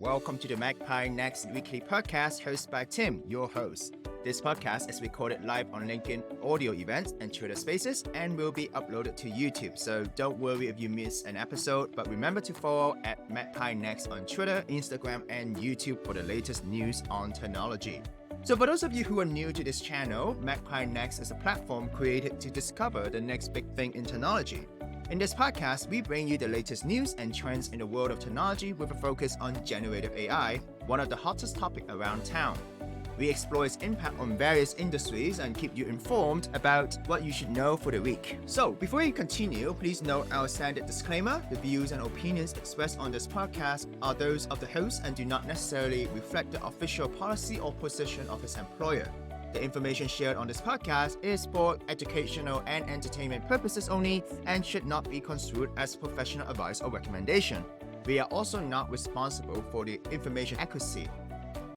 welcome to the Magpie Next Weekly Podcast hosted by Tim, your host. This podcast is recorded live on LinkedIn audio events and Twitter spaces and will be uploaded to YouTube. So don't worry if you miss an episode, but remember to follow at Magpie Next on Twitter, Instagram, and YouTube for the latest news on technology. So for those of you who are new to this channel, Magpie Next is a platform created to discover the next big thing in technology. In this podcast, we bring you the latest news and trends in the world of technology with a focus on generative AI, one of the hottest topics around town. We explore its impact on various industries and keep you informed about what you should know for the week. So, before we continue, please note our standard disclaimer. The views and opinions expressed on this podcast are those of the host and do not necessarily reflect the official policy or position of its employer. The information shared on this podcast is for educational and entertainment purposes only and should not be construed as professional advice or recommendation. We are also not responsible for the information accuracy.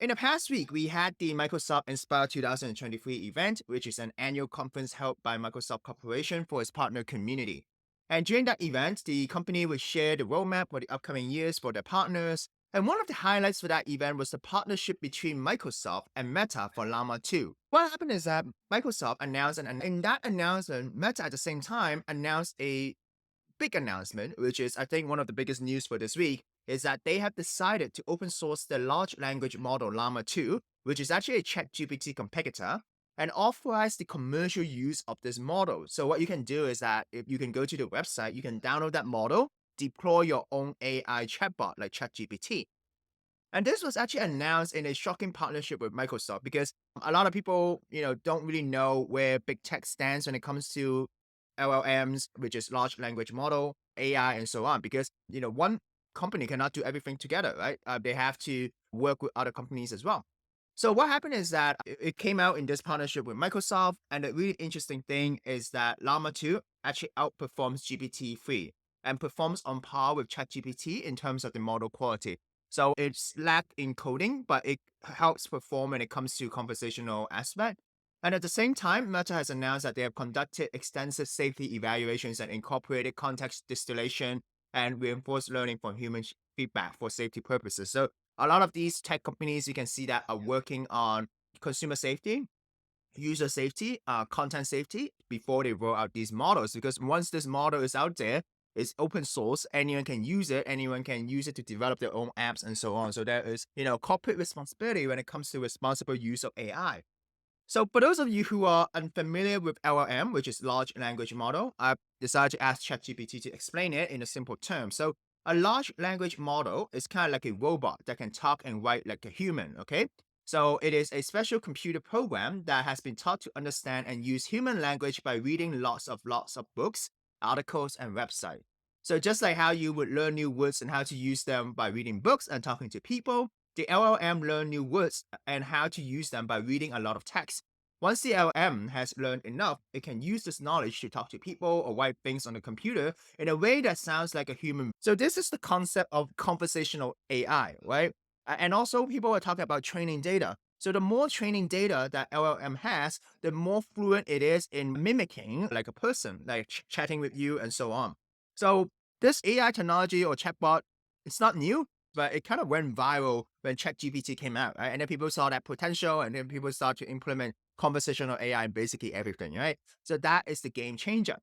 In the past week, we had the Microsoft Inspire 2023 event, which is an annual conference held by Microsoft Corporation for its partner community. And during that event, the company will share the roadmap for the upcoming years for their partners. And one of the highlights for that event was the partnership between Microsoft and Meta for Llama 2. What happened is that Microsoft announced, and in that announcement, Meta at the same time announced a big announcement, which is, I think, one of the biggest news for this week, is that they have decided to open source the large language model Llama 2, which is actually a ChatGPT competitor, and authorize the commercial use of this model. So what you can do is that if you can go to the website, you can download that model, deploy your own AI chatbot like ChatGPT. And this was actually announced in a shocking partnership with Microsoft because a lot of people, don't really know where big tech stands when it comes to LLMs, which is large language model, AI, and so on. Because, one company cannot do everything together, right? They have to work with other companies as well. So what happened is that it came out in this partnership with Microsoft. And the really interesting thing is that Llama 2 actually outperforms GPT-3 and performs on par with ChatGPT in terms of the model quality. So it's lacked in coding, but it helps perform when it comes to conversational aspect. And at the same time, Meta has announced that they have conducted extensive safety evaluations and incorporated context distillation and reinforced learning from human feedback for safety purposes. So a lot of these tech companies, you can see that are working on consumer safety, user safety, content safety before they roll out these models. Because once this model is out there, it's open source, anyone can use it to develop their own apps and so on. So there is, corporate responsibility when it comes to responsible use of AI. So for those of you who are unfamiliar with LLM, which is large language model, I've decided to ask ChatGPT to explain it in a simple term. So a large language model is kind of like a robot that can talk and write like a human, okay? So it is a special computer program that has been taught to understand and use human language by reading lots of books, articles, and websites. So just like how you would learn new words and how to use them by reading books and talking to people, the LLM learn new words and how to use them by reading a lot of text. Once the LLM has learned enough, it can use this knowledge to talk to people or write things on the computer in a way that sounds like a human. So this is the concept of conversational AI, right? And also people are talking about training data. So the more training data that LLM has, the more fluent it is in mimicking like a person, like chatting with you and so on. So this AI technology or chatbot, it's not new, but it kind of went viral when ChatGPT came out, right? And then people saw that potential and then people start to implement conversational AI in basically everything, right? So that is the game changer.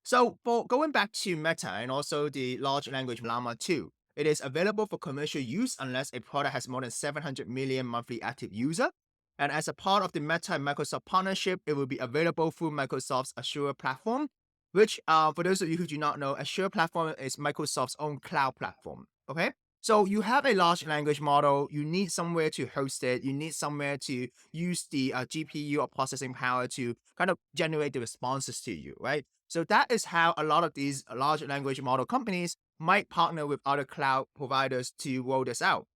So for going back to Meta and also the large language Llama 2, it is available for commercial use unless a product has more than 700 million monthly active users. And as a part of the Meta and Microsoft partnership, it will be available through Microsoft's Azure platform, which for those of you who do not know, Azure platform is Microsoft's own cloud platform, okay? So you have a large language model, you need somewhere to host it, you need somewhere to use the GPU or processing power to kind of generate the responses to you, right? So that is how a lot of these large language model companies might partner with other cloud providers to roll this out.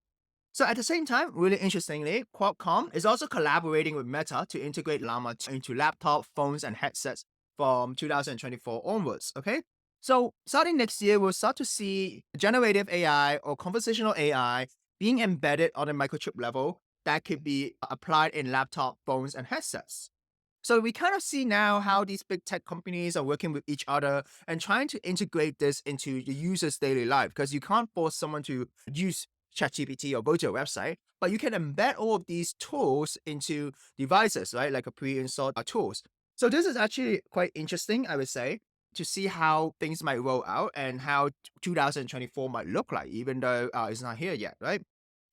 So at the same time, really interestingly, Qualcomm is also collaborating with Meta to integrate Llama into laptop, phones, and headsets from 2024 onwards, okay? So starting next year, we'll start to see generative AI or conversational AI being embedded on a microchip level that could be applied in laptop, phones, and headsets. So we kind of see now how these big tech companies are working with each other and trying to integrate this into the user's daily life, because you can't force someone to use ChatGPT or go to a website, but you can embed all of these tools into devices, right? Like a pre-installed tools. So this is actually quite interesting, I would say, to see how things might roll out and how 2024 might look like, even though it's not here yet, right?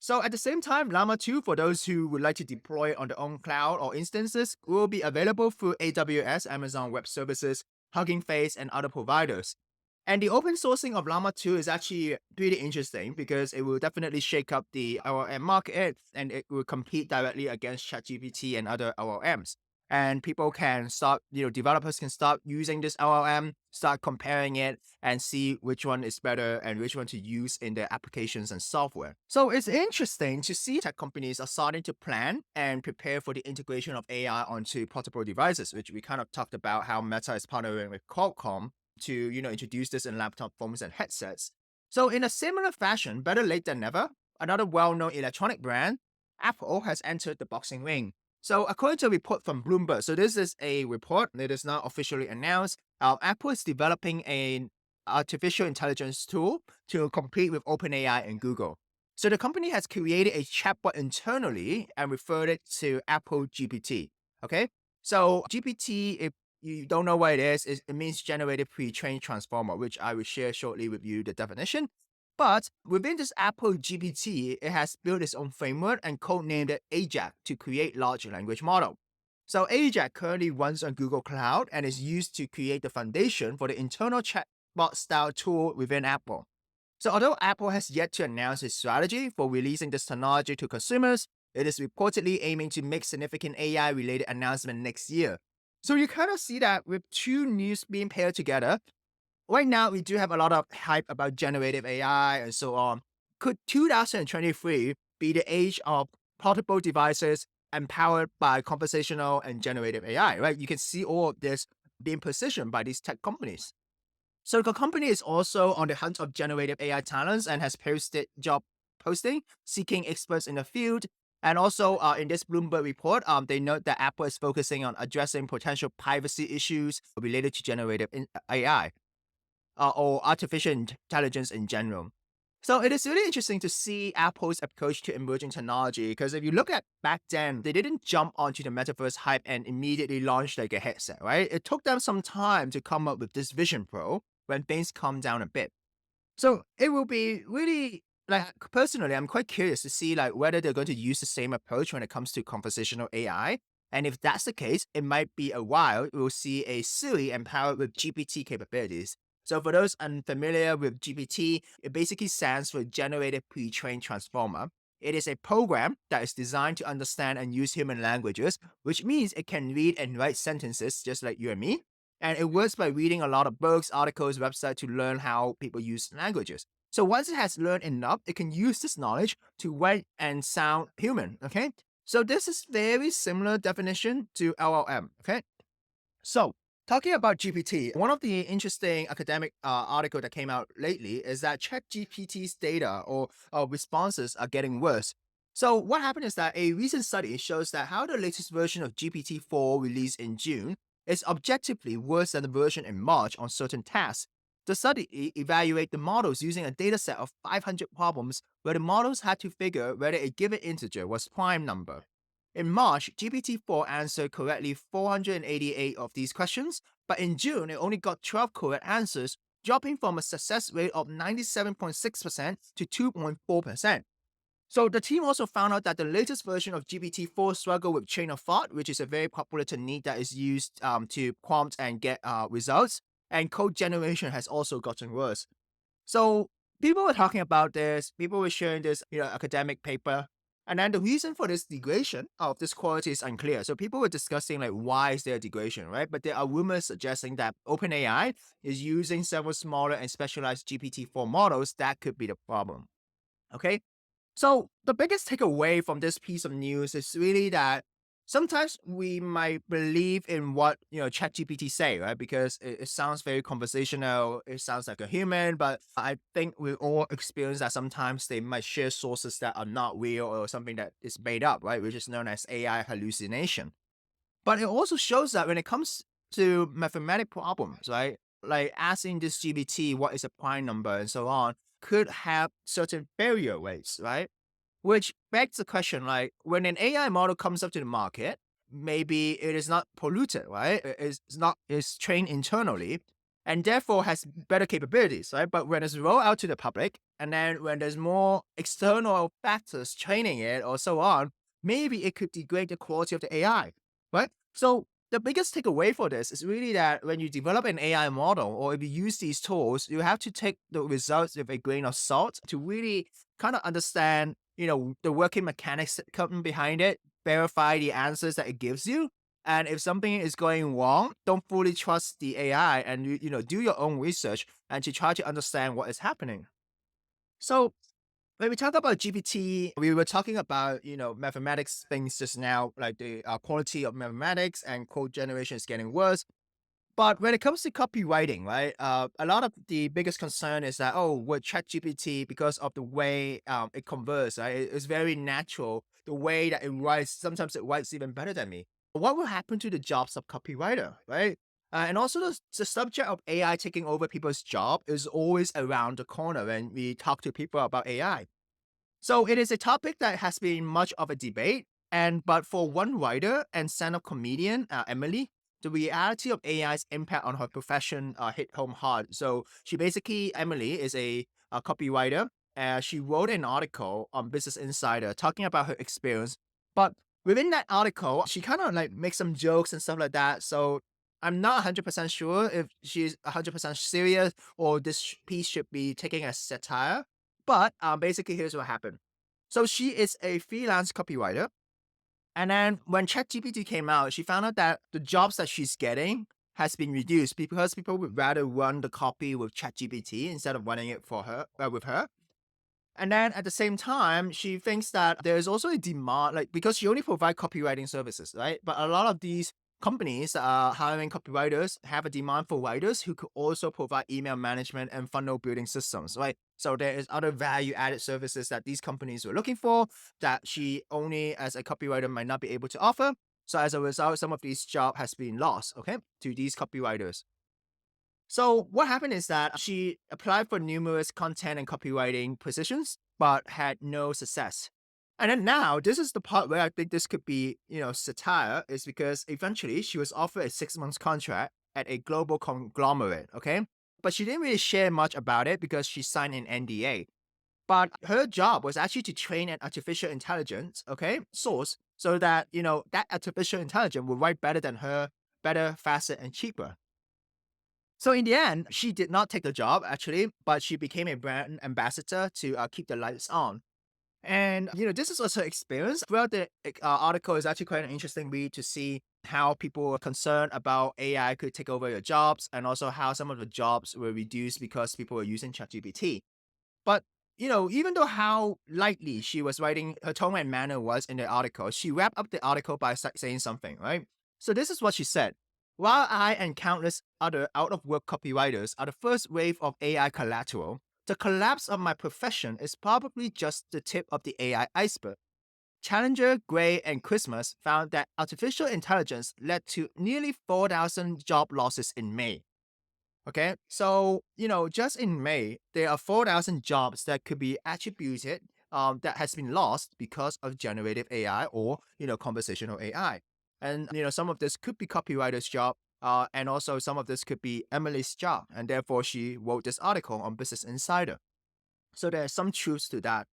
So at the same time, Llama 2, for those who would like to deploy it on their own cloud or instances, will be available through AWS, Amazon Web Services, Hugging Face, and other providers. And the open sourcing of Llama 2 is actually pretty interesting because it will definitely shake up the LLM market and it will compete directly against ChatGPT and other LLMs. And people can start, developers can start using this LLM, start comparing it, and see which one is better and which one to use in their applications and software. So it's interesting to see tech companies are starting to plan and prepare for the integration of AI onto portable devices, which we kind of talked about how Meta is partnering with Qualcomm to introduce this in laptop phones and headsets. So in a similar fashion, better late than never, another well-known electronic brand, Apple, has entered the boxing ring. So according to a report from Bloomberg, so this is a report that is not officially announced. Apple is developing an artificial intelligence tool to compete with OpenAI and Google. So the company has created a chatbot internally and referred it to Apple GPT. Okay, so GPT, if you don't know what it is, it means generative pre-trained transformer, which I will share shortly with you the definition. But within this Apple GPT, it has built its own framework and codenamed it AJAX to create large language model. So AJAX currently runs on Google Cloud and is used to create the foundation for the internal chatbot style tool within Apple. So although Apple has yet to announce its strategy for releasing this technology to consumers, it is reportedly aiming to make significant AI-related announcement next year. So you kind of see that with two news being paired together, right now we do have a lot of hype about generative AI and so on. Could 2023 be the age of portable devices empowered by conversational and generative AI, right? You can see all of this being positioned by these tech companies. So the company is also on the hunt of generative AI talents and has posted job posting seeking experts in the field. And also in this Bloomberg report, they note that Apple is focusing on addressing potential privacy issues related to generative AI or artificial intelligence in general. So it is really interesting to see Apple's approach to emerging technology because if you look at back then, they didn't jump onto the metaverse hype and immediately launch like a headset, right? It took them some time to come up with this Vision Pro when things calmed down a bit. So it will be really like personally, I'm quite curious to see like whether they're going to use the same approach when it comes to conversational AI. And if that's the case, it might be a while we'll see a Siri empowered with GPT capabilities. So for those unfamiliar with GPT, it basically stands for Generative Pre-trained Transformer. It is a program that is designed to understand and use human languages, which means it can read and write sentences just like you and me. And it works by reading a lot of books, articles, websites to learn how people use languages. So once it has learned enough, it can use this knowledge to write and sound human. Okay. So this is very similar definition to LLM. Okay. So talking about GPT, one of the interesting academic article that came out lately is that ChatGPT's data or responses are getting worse. So what happened is that a recent study shows that how the latest version of GPT-4 released in June is objectively worse than the version in March on certain tasks. The study evaluated the models using a dataset of 500 problems where the models had to figure whether a given integer was prime number. In March, GPT-4 answered correctly 488 of these questions, but in June, it only got 12 correct answers, dropping from a success rate of 97.6% to 2.4%. So the team also found out that the latest version of GPT-4 struggled with chain of thought, which is a very popular technique that is used to prompt and get results, and code generation has also gotten worse. So people were talking about this, people were sharing this, academic paper. And then the reason for this degradation of this quality is unclear. So people were discussing like why is there degradation, right? But there are rumors suggesting that OpenAI is using several smaller and specialized GPT-4 models that could be the problem. Okay. So the biggest takeaway from this piece of news is really that sometimes we might believe in what ChatGPT say, right? Because it sounds very conversational, it sounds like a human, but I think we all experience that sometimes they might share sources that are not real or something that is made up, right? Which is known as AI hallucination. But it also shows that when it comes to mathematic problems, right? Like asking this GPT what is a prime number and so on, could have certain failure rates, right? Which begs the question, like when an AI model comes up to the market, maybe it is not polluted, right? It's trained internally and therefore has better capabilities, right? But when it's rolled out to the public, and then when there's more external factors training it or so on, maybe it could degrade the quality of the AI, right? So the biggest takeaway for this is really that when you develop an AI model or if you use these tools, you have to take the results with a grain of salt to really kind of understand, the working mechanics that come behind it, verify the answers that it gives you. And if something is going wrong, don't fully trust the AI and do your own research and to try to understand what is happening. So when we talk about GPT, we were talking about, mathematics things just now, like the quality of mathematics and code generation is getting worse. But when it comes to copywriting, right, a lot of the biggest concern is that, oh, with ChatGPT, because of the way it converts, right, it's very natural. The way that it writes, sometimes it writes even better than me. What will happen to the jobs of copywriter, right? And also the subject of AI taking over people's job is always around the corner when we talk to people about AI. So it is a topic that has been much of a debate. And but for one writer and stand-up comedian, Emily, the reality of AI's impact on her profession hit home hard. So Emily is a copywriter. She wrote an article on Business Insider talking about her experience. But within that article, she kind of like makes some jokes and stuff like that. So I'm not 100% sure if she's 100% serious or this piece should be taken as satire. But basically, here's what happened. So she is a freelance copywriter. And then when ChatGPT came out, she found out that the jobs that she's getting has been reduced because people would rather run the copy with ChatGPT instead of running it for her with her. And then at the same time, she thinks that there's also a demand, like because she only provide copywriting services, right? But a lot of these companies that are hiring copywriters have a demand for writers who could also provide email management and funnel building systems, right? So there is other value added services that these companies were looking for that she only as a copywriter might not be able to offer. So as a result, some of these job has been lost, okay, to these copywriters. So what happened is that she applied for numerous content and copywriting positions, but had no success. And then now, this is the part where I think this could be, satire, is because eventually she was offered a 6 months contract at a global conglomerate, okay? But she didn't really share much about it because she signed an NDA. But her job was actually to train an artificial intelligence, okay, source, so that, that artificial intelligence will write better than her, better, faster, and cheaper. So in the end, she did not take the job actually, but she became a brand ambassador to keep the lights on. And this is also her experience. Throughout the article is actually quite an interesting read to see how people are concerned about AI could take over your jobs, and also how some of the jobs were reduced because people were using ChatGPT. But even though how lightly she was writing, her tone and manner was in the article, she wrapped up the article by saying something, right? So this is what she said. While I and countless other out-of-work copywriters are the first wave of AI collateral, the collapse of my profession is probably just the tip of the AI iceberg. Challenger, Gray, and Christmas found that artificial intelligence led to nearly 4,000 job losses in May. Okay, so just in May, there are 4,000 jobs that could be attributed that has been lost because of generative AI or conversational AI, and some of this could be copywriter's job, and also some of this could be Emily's job, and therefore she wrote this article on Business Insider. So there's some truth to that.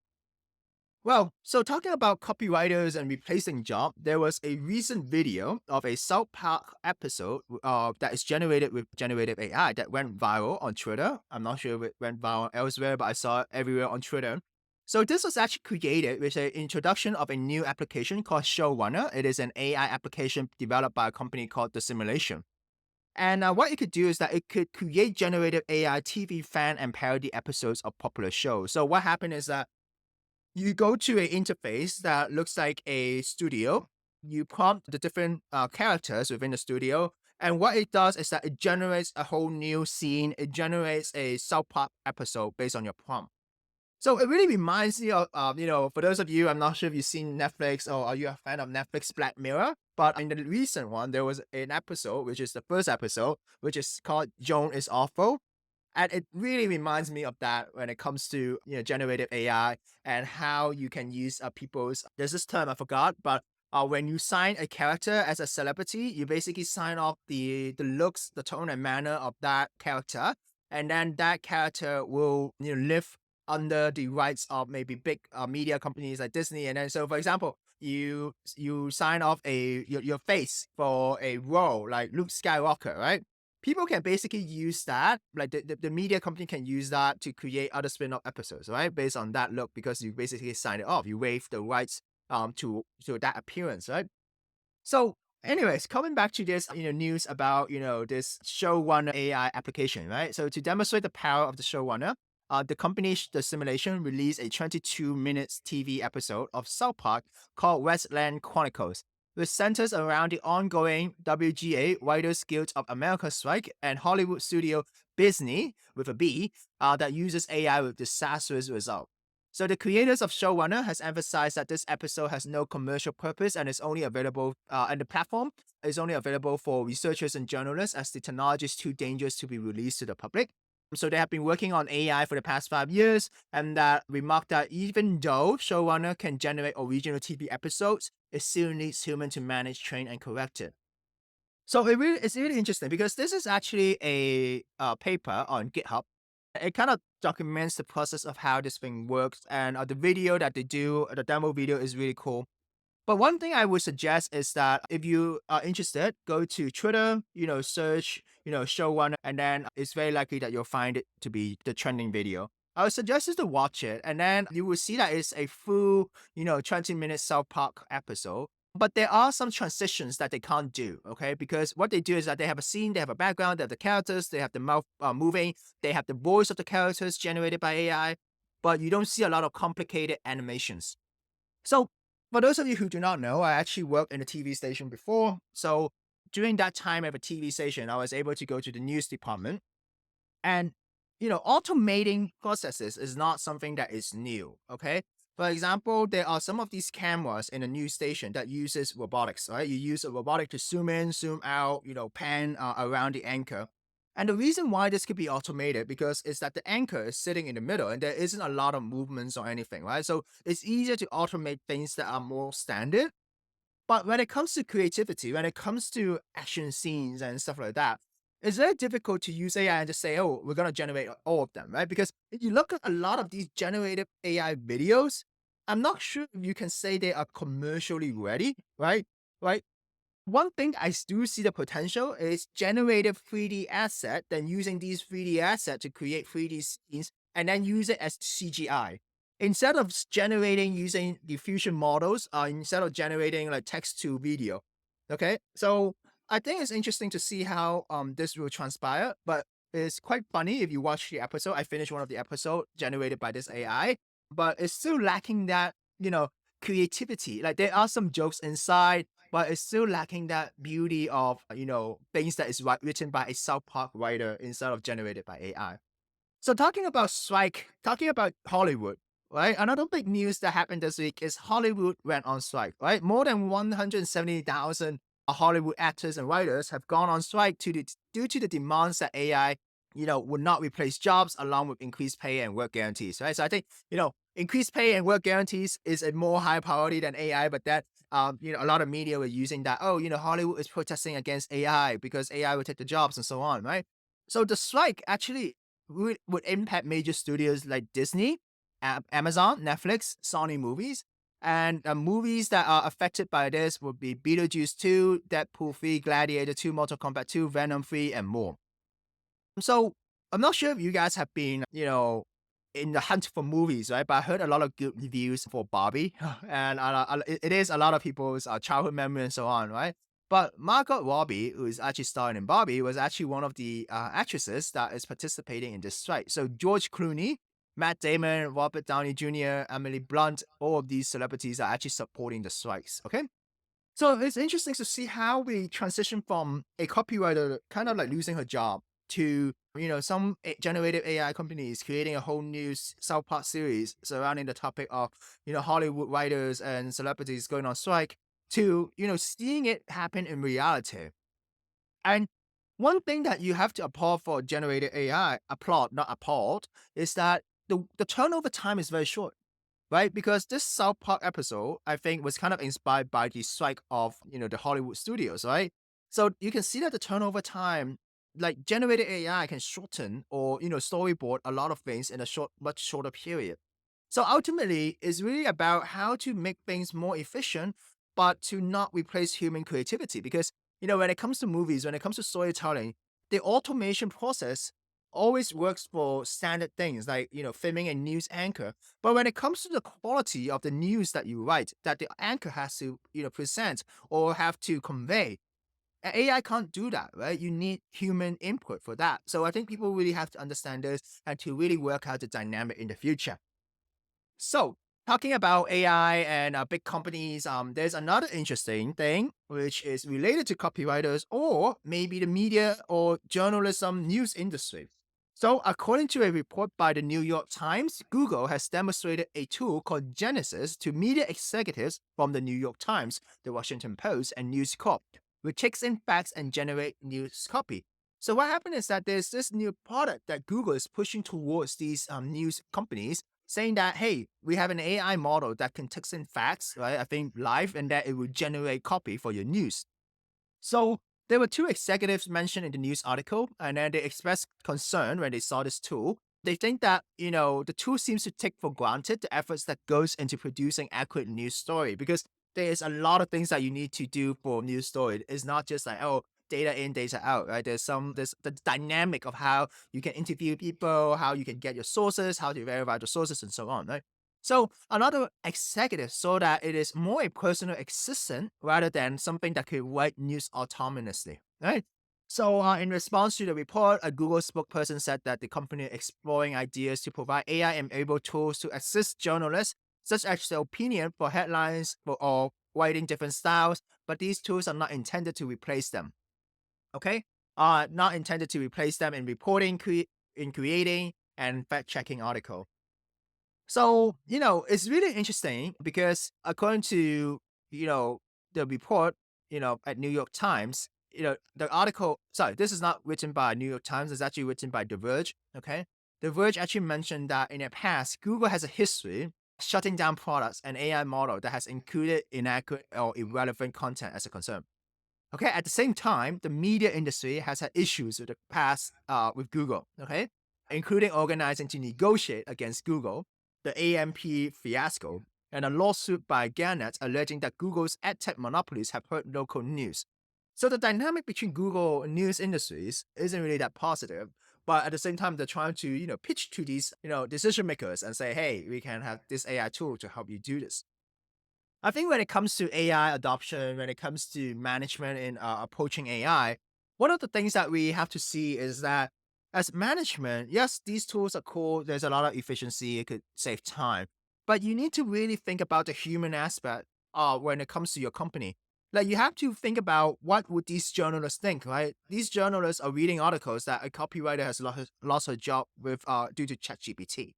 Well, so talking about copywriters and replacing job, there was a recent video of a South Park episode that is generated with generative AI that went viral on Twitter. I'm not sure if it went viral elsewhere, but I saw it everywhere on Twitter. So this was actually created with an introduction of a new application called Showrunner. It is an AI application developed by a company called The Simulation. And what it could do is that it could create generative AI TV fan and parody episodes of popular shows. So what happened is that you go to an interface that looks like a studio. You prompt the different characters within the studio. And what it does is that it generates a whole new scene. It generates a South Park episode based on your prompt. So it really reminds me of, for those of you, I'm not sure if you've seen Netflix or are you a fan of Netflix Black Mirror, but in the recent one, there was an episode, which is the first episode, which is called Joan is Awful. And it really reminds me of that when it comes to generative AI and how you can use people's. There's this term I forgot, but when you sign a character as a celebrity, you basically sign off the looks, the tone, and manner of that character, and then that character will live under the rights of maybe big media companies like Disney. And then, so for example, you sign off your face for a role like Luke Skywalker, right? People can basically use that, like the media company can use that to create other spin-off episodes, right? Based on that look, because you basically sign it off, you waive the rights to that appearance, right? So, anyways, coming back to this, news about this Showrunner AI application, right? So to demonstrate the power of the Showrunner, the company, the simulation, released a 22 minutes TV episode of South Park called Westland Chronicles, which centers around the ongoing WGA Writers Guild of America strike and Hollywood studio Disney with a B that uses AI with disastrous results. So the creators of Showrunner has emphasized that this episode has no commercial purpose and is only available, and the platform is only available for researchers and journalists as the technology is too dangerous to be released to the public. So they have been working on AI for the past 5 years, and that remarked that even though Showrunner can generate original TV episodes, it still needs human to manage, train, and correct it. So it's really interesting because this is actually a paper on GitHub. It kind of documents the process of how this thing works, and the video that they do, the demo video, is really cool. But one thing I would suggest is that if you are interested, go to Twitter, search, Showrunner, and then it's very likely that you'll find it to be the trending video. I would suggest you to watch it, and then you will see that it's a full, 20-minute South Park episode. But there are some transitions that they can't do, okay? Because what they do is that they have a scene, they have a background, they have the characters, they have the mouth moving, they have the voice of the characters generated by AI, but you don't see a lot of complicated animations. So, for those of you who do not know, I actually worked in a TV station before. So, during that time at a TV station, I was able to go to the news department. And, automating processes is not something that is new, okay? For example, there are some of these cameras in a news station that uses robotics, right? You use a robotic to zoom in, zoom out, pan around the anchor. And the reason why this could be automated because is that the anchor is sitting in the middle and there isn't a lot of movements or anything, right? So it's easier to automate things that are more standard. But when it comes to creativity, when it comes to action scenes and stuff like that, it's very difficult to use AI and just say, oh, we're going to generate all of them, right? Because if you look at a lot of these generative AI videos, I'm not sure if you can say they are commercially ready, right? Right? One thing I do see the potential is generative 3D asset, then using these 3D assets to create 3D scenes and then use it as CGI. Instead of generating using diffusion models, instead of generating like text to video. Okay. So I think it's interesting to see how this will transpire, but it's quite funny if you watch the episode. I finished one of the episode generated by this AI, but it's still lacking that, creativity. Like there are some jokes inside, but it's still lacking that beauty of, things that is written by a South Park writer instead of generated by AI. So talking about strike, talking about Hollywood, right? Another big news that happened this week is Hollywood went on strike, right? More than 170,000 Hollywood actors and writers have gone on strike due to the demands that AI, would not replace jobs along with increased pay and work guarantees, right? So I think, increased pay and work guarantees is a more high priority than AI, but that, a lot of media were using that, oh, Hollywood is protesting against AI because AI will take the jobs and so on, right? So the strike actually would impact major studios like Disney, Amazon, Netflix, Sony movies. And movies that are affected by this would be Beetlejuice 2, Deadpool 3, Gladiator 2, Mortal Kombat 2, Venom 3, and more. So I'm not sure if you guys have been, in the hunt for movies, right? But I heard a lot of good reviews for Barbie, and it is a lot of people's childhood memory and so on, right? But Margot Robbie, who is actually starring in Barbie, was actually one of the actresses that is participating in this strike. So George Clooney, Matt Damon, Robert Downey Jr., Emily Blunt, all of these celebrities are actually supporting the strikes. Okay. So it's interesting to see how we transition from a copywriter kind of like losing her job to, some generative AI companies creating a whole new South Park series surrounding the topic of, Hollywood writers and celebrities going on strike to, seeing it happen in reality. And One thing that you have to applaud for generated AI, applaud, not applaud, is that the turnover time is very short, right? Because this South Park episode, I think, was kind of inspired by the strike of, the Hollywood studios, right? So you can see that the turnover time, like generated AI can shorten or, storyboard a lot of things in a much shorter period. So ultimately, it's really about how to make things more efficient, but to not replace human creativity. Because, when it comes to movies, when it comes to storytelling, the automation process always works for standard things like, filming a news anchor. But when it comes to the quality of the news that you write, that the anchor has to, present or have to convey, AI can't do that, right? You need human input for that. So I think people really have to understand this and to really work out the dynamic in the future. So, talking about AI and big companies, there's another interesting thing which is related to copywriters or maybe the media or journalism news industry. So, according to a report by the New York Times, Google has demonstrated a tool called Genesis to media executives from the New York Times, the Washington Post, and News Corp, which takes in facts and generate news copy. So what happened is that there's this new product that Google is pushing towards these news companies saying that, hey, we have an AI model that can text in facts, right? I think live, and that it will generate copy for your news. So there were two executives mentioned in the news article, and then they expressed concern when they saw this tool. They think that, the tool seems to take for granted the efforts that goes into producing accurate news story because there is a lot of things that you need to do for news story. It's not just like, oh, data in, data out, right? There's the dynamic of how you can interview people, how you can get your sources, how to verify the sources, and so on, right? So another executive saw that it is more a personal assistant rather than something that could write news autonomously, right? So in response to the report, a Google spokesperson said that the company is exploring ideas to provide AI-enabled tools to assist journalists, such as the opinion for headlines or writing different styles, but these tools are not intended to replace them. Okay? Not intended to replace them in reporting, in creating, and fact-checking article. So, it's really interesting because according to, the report, at New York Times, the article, sorry, this is not written by New York Times, it's actually written by The Verge. Okay. The Verge actually mentioned that in the past, Google has a history shutting down products and AI model that has included inaccurate or irrelevant content as a concern. Okay, at the same time, the media industry has had issues with the past with Google, okay, including organizing to negotiate against Google, the AMP fiasco, and a lawsuit by Gannett alleging that Google's edtech monopolies have hurt local news. So the dynamic between Google and news industries isn't really that positive, but at the same time, they're trying to, pitch to these, decision makers and say, hey, we can have this AI tool to help you do this. I think when it comes to AI adoption, when it comes to management in approaching AI, one of the things that we have to see is that as management, yes, these tools are cool. There's a lot of efficiency. It could save time. But you need to really think about the human aspect when it comes to your company. Like you have to think about what would these journalists think, right? These journalists are reading articles that a copywriter has lost her job with due to ChatGPT.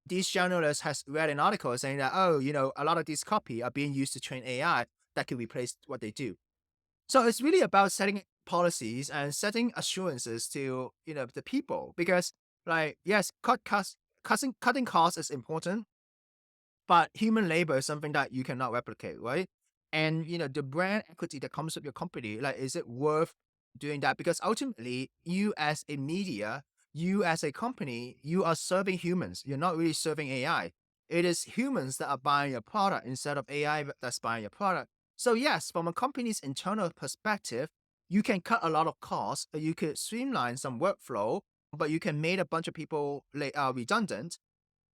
These journalists has read an article saying that, oh, a lot of these copy are being used to train AI that can replace what they do. So it's really about setting policies and setting assurances to, the people because like, yes, cutting costs is important, but human labor is something that you cannot replicate, right? And the brand equity that comes with your company, like, is it worth doing that? Because ultimately, you as a media, you as a company, you are serving humans. You're not really serving AI. It is humans that are buying your product instead of AI that's buying your product. So yes, from a company's internal perspective, you can cut a lot of costs. You could streamline some workflow, but you can make a bunch of people redundant,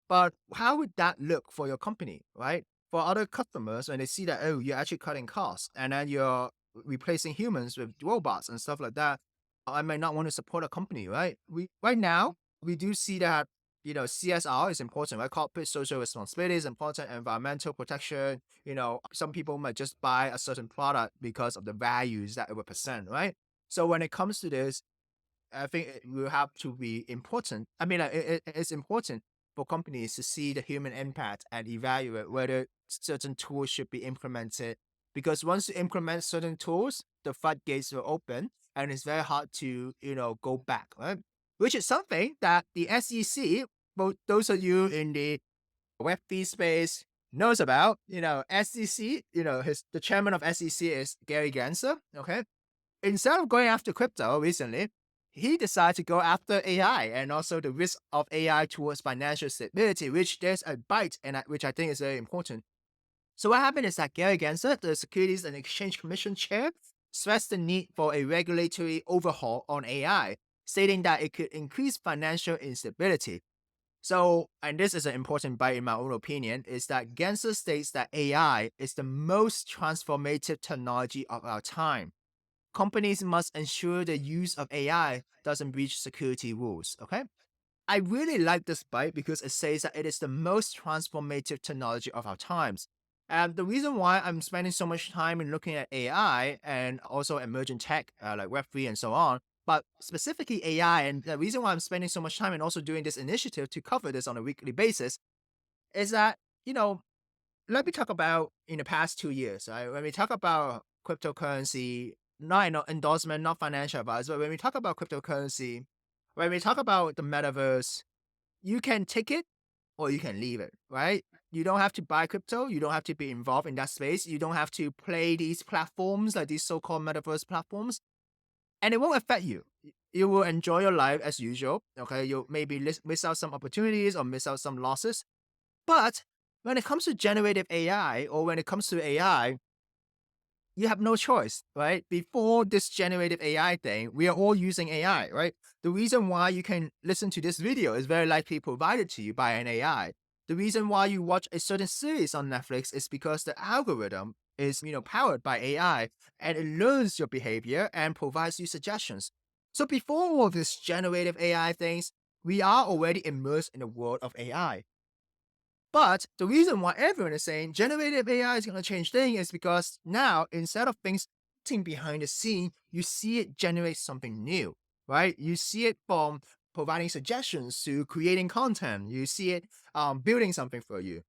but how would that look for your company, right? For other customers, when they see that, oh, you're actually cutting costs and then you're replacing humans with robots and stuff like that, I might not want to support a company, right? Right now, we do see that, CSR is important, right? Corporate social responsibility is important, environmental protection. Some people might just buy a certain product because of the values that it represent, right? So when it comes to this, I think it will have to be important. I mean, like, it's important for companies to see the human impact and evaluate whether certain tools should be implemented. Because once you implement certain tools, the floodgates will open and it's very hard to, go back, right? Which is something that the SEC, both those of you in the Web3 space knows about. SEC, the chairman of SEC is Gary Gensler. Okay. Instead of going after crypto recently, he decided to go after AI and also the risk of AI towards financial stability, which there's a bite and which I think is very important. So what happened is that Gary Gensler, the Securities and Exchange Commission chair, stressed the need for a regulatory overhaul on AI, stating that it could increase financial instability. So, and this is an important bite in my own opinion, is that Gensler states that AI is the most transformative technology of our time. Companies must ensure the use of AI doesn't breach security rules. Okay. I really like this bite because it says that it is the most transformative technology of our times. And the reason why I'm spending so much time in looking at AI and also emerging tech like Web3 and so on, but specifically AI, and the reason why I'm spending so much time and also doing this initiative to cover this on a weekly basis is that, let me talk about in the past 2 years, right? When we talk about cryptocurrency, not endorsement, not financial advice, but when we talk about cryptocurrency, when we talk about the metaverse, you can take it or you can leave it, right? You don't have to buy crypto. You don't have to be involved in that space. You don't have to play these platforms, like these so-called metaverse platforms, and it won't affect you. You will enjoy your life as usual. Okay, you'll maybe miss out some opportunities or miss out some losses. But when it comes to generative AI or when it comes to AI, you have no choice, right? Before this generative AI thing, we are all using AI, right? The reason why you can listen to this video is very likely provided to you by an AI. The reason why you watch a certain series on Netflix is because the algorithm is, powered by AI, and it learns your behavior and provides you suggestions. So before all of this generative AI things, we are already immersed in the world of AI. But the reason why everyone is saying generative AI is going to change things is because now, instead of things sitting behind the scene, you see it generate something new, right? You see it from providing suggestions to creating content. You see it building something for you.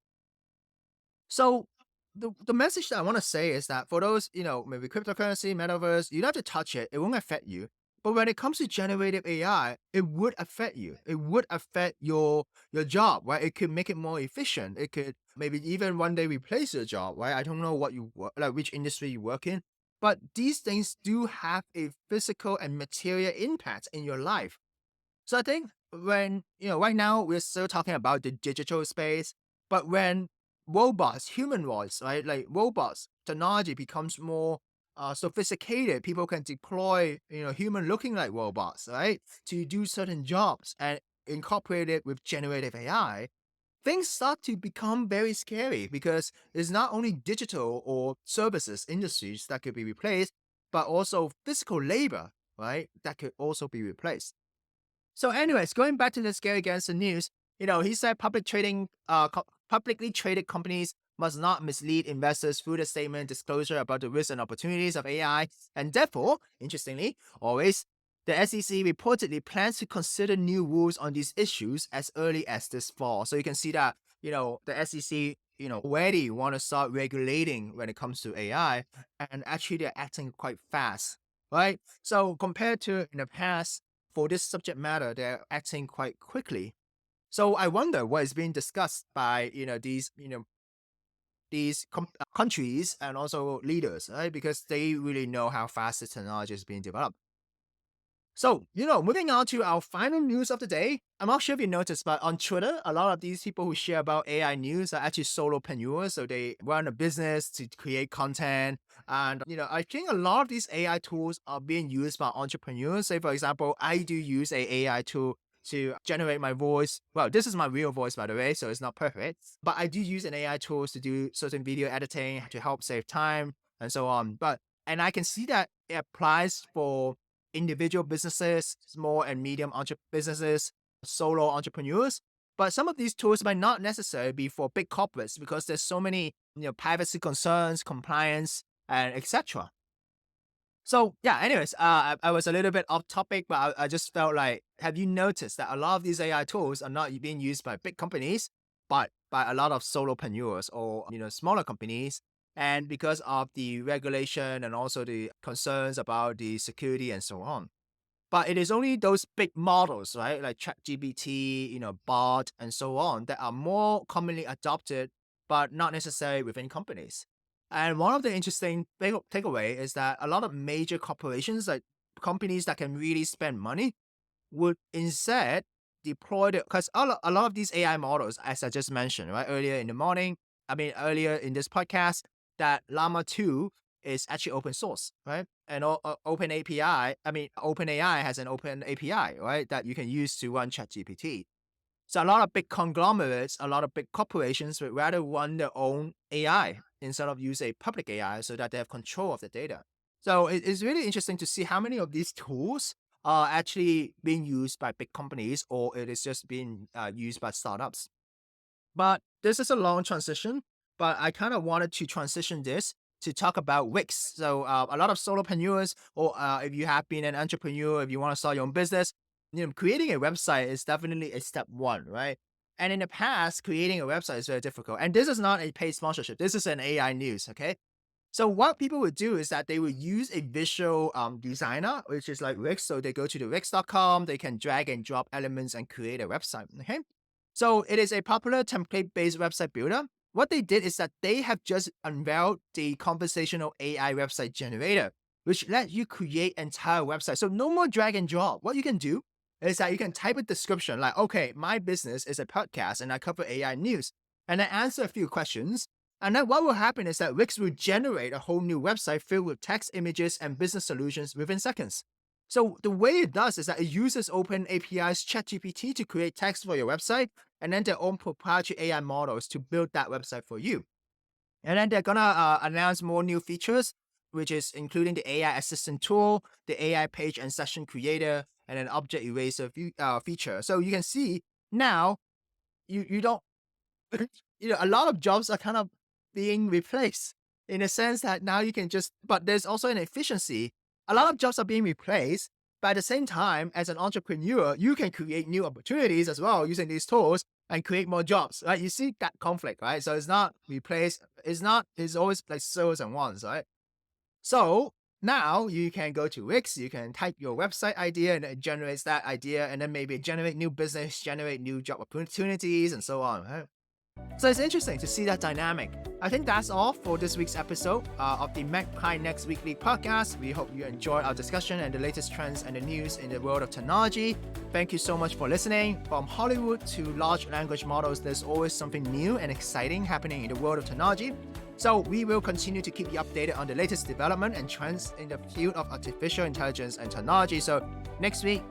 So the message that I want to say is that for those, maybe cryptocurrency, metaverse, you don't have to touch it. It won't affect you. But when it comes to generative AI, it would affect you. It would affect your job, right? It could make it more efficient. It could maybe even one day replace your job, right? I don't know what you work, like which industry you work in, but these things do have a physical and material impact in your life. So I think when, right now we're still talking about the digital space, but when robots, humanoids, right, like robots, technology becomes more sophisticated, people can deploy, human looking like robots, right, to do certain jobs and incorporate it with generative AI, things start to become very scary because it's not only digital or services industries that could be replaced, but also physical labor, right, that could also be replaced. So, anyways, going back to this Gary Gensler news, he said publicly traded companies must not mislead investors through the statement disclosure about the risks and opportunities of AI, and therefore, interestingly, always the SEC reportedly plans to consider new rules on these issues as early as this fall. So you can see that the SEC already want to start regulating when it comes to AI, and actually they're acting quite fast, right? So compared to in the past for this subject matter, they're acting quite quickly. So I wonder what is being discussed by these countries and also leaders, right? Because they really know how fast the technology is being developed. So, moving on to our final news of the day. I'm not sure if you noticed, but on Twitter, a lot of these people who share about AI news are actually solopreneurs. So they run a business to create content. And, I think a lot of these AI tools are being used by entrepreneurs. Say, for example, I do use a AI tool to generate my voice. Well, this is my real voice, by the way, so it's not perfect. But I do use an AI tools to do certain video editing to help save time and so on. And I can see that it applies for individual businesses, small and medium businesses, solo entrepreneurs. But some of these tools might not necessarily be for big corporates because there's so many, privacy concerns, compliance, and etc. So yeah, anyways, I was a little bit off topic, but I just felt like, have you noticed that a lot of these AI tools are not being used by big companies, but by a lot of solopreneurs or, smaller companies and because of the regulation and also the concerns about the security and so on. But it is only those big models, right, like ChatGPT, bot, and so on, that are more commonly adopted, but not necessarily within companies. And one of the interesting takeaway is that a lot of major corporations, like companies that can really spend money, would instead deploy because a lot of these AI models, as I just mentioned, right, earlier in this podcast, that Llama 2 is actually open source, right? And OpenAI has an open API, right, that you can use to run ChatGPT. So a lot of big conglomerates, a lot of big corporations would rather run their own AI instead of use a public AI so that they have control of the data. So it's really interesting to see how many of these tools are actually being used by big companies or it is just being used by startups. But this is a long transition, but I kind of wanted to transition this to talk about Wix. So a lot of solopreneurs, or if you have been an entrepreneur, if you want to start your own business, creating a website is definitely a step one, right? And in the past, creating a website is very difficult. And this is not a paid sponsorship. This is an AI news, okay? So what people would do is that they would use a visual designer, which is like Wix. So they go to the Wix.com, they can drag and drop elements and create a website, okay? So it is a popular template-based website builder. What they did is that they have just unveiled the conversational AI website generator, which lets you create entire websites. So no more drag and drop. What you can do is that you can type a description like, okay, my business is a podcast and I cover AI news. And I answer a few questions. And then what will happen is that Wix will generate a whole new website filled with text, images, and business solutions within seconds. So the way it does is that it uses Open API's ChatGPT to create text for your website, and then their own proprietary AI models to build that website for you. And then they're gonna announce more new features, which is including the AI assistant tool, the AI page and session creator, and an object eraser feature. So you can see now you don't a lot of jobs are kind of being replaced in a sense that now you can but there's also an efficiency. A lot of jobs are being replaced, but at the same time, as an entrepreneur, you can create new opportunities as well using these tools and create more jobs, right? You see that conflict, right? So it's not replaced, it's always like zeros and ones, right? So now you can go to Wix, you can type your website idea and it generates that idea, and then maybe generate new business, generate new job opportunities, and so on, right? So it's interesting to see that dynamic. I think that's all for this week's episode of the Magpie Next Weekly Podcast. We hope you enjoyed our discussion and the latest trends and the news in the world of technology. Thank you so much for listening. From Hollywood to large language models, there's always something new and exciting happening in the world of technology. So we will continue to keep you updated on the latest development and trends in the field of artificial intelligence and technology. So next week,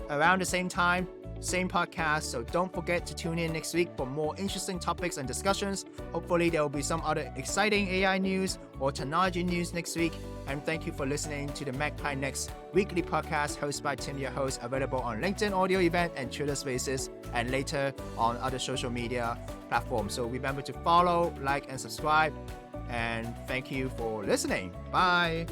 around the same time, same podcast, so don't forget to tune in next week for more interesting topics and discussions. Hopefully there will be some other exciting AI news or technology news next week. And thank you for listening to the Magpie Next Weekly Podcast, hosted by Tim, your host, available on LinkedIn audio event and Twitter Spaces, and later on other social media platforms. So remember to follow, like, and subscribe. And thank you for listening. Bye.